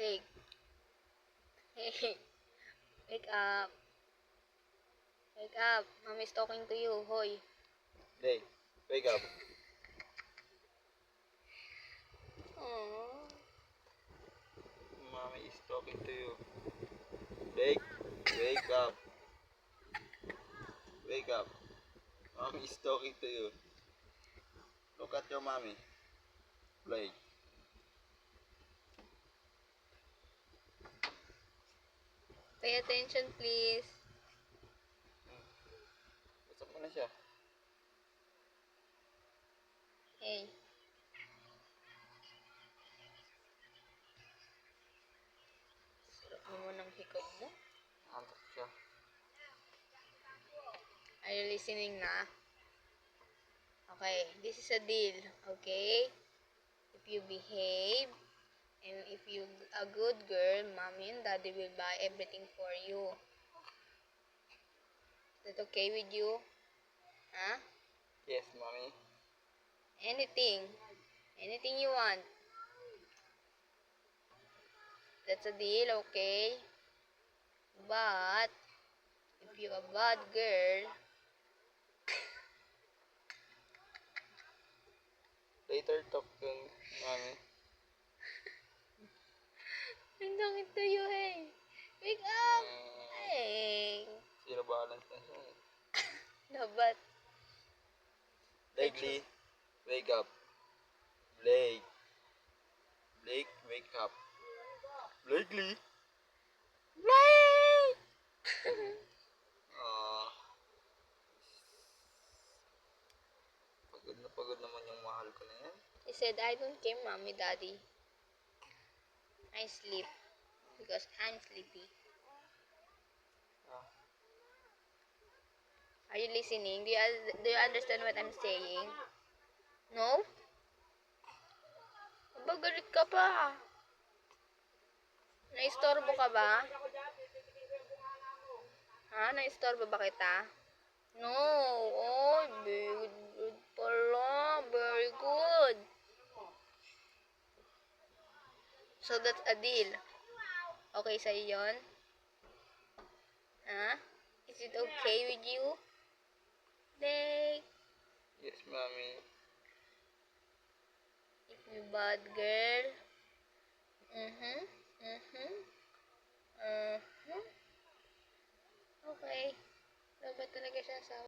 Blake. Hey, wake up. Wake up. Mommy's talking to you. Hoy. Blake, wake up. Aww. Mommy is talking to you. Blake, wake up. Wake up. Mommy is talking to you. Look at your mommy. Blake. Pay attention, please. Usap mo na siya. Hey. Sarap naman ng hikab mo. Antok siya. Are you listening na? Okay, this is a deal, okay? If you behave, and if you a good girl, mommy and daddy will buy everything for you. Is that okay with you? Huh? Yes, mommy. Anything. Anything you want. That's a deal, okay? But, if you're a bad girl, Later talk kung mommy. I'm talking to you, hey. Wake up! Hey. Zero balance na siya. Dapat. Blake Lee, wake up. Blake. Blake, wake up. Blake Lee. Blake! Pagod naman yung mahal ko na yan. He said, I don't care, mommy, daddy. I sleep. Because I'm sleepy. Ah. Are you listening? Do you understand what I'm saying? No? Aba, galit ka pa. Naistorbo ka ba? Ha? Naistorbo ba kita? No. Oh, very good pala. Very good. So, that's a deal. Okay sa'yo yun? Ha? Is it okay with you? Blake? Yes, mommy. If you bad girl. Okay. Dapat talaga siya sa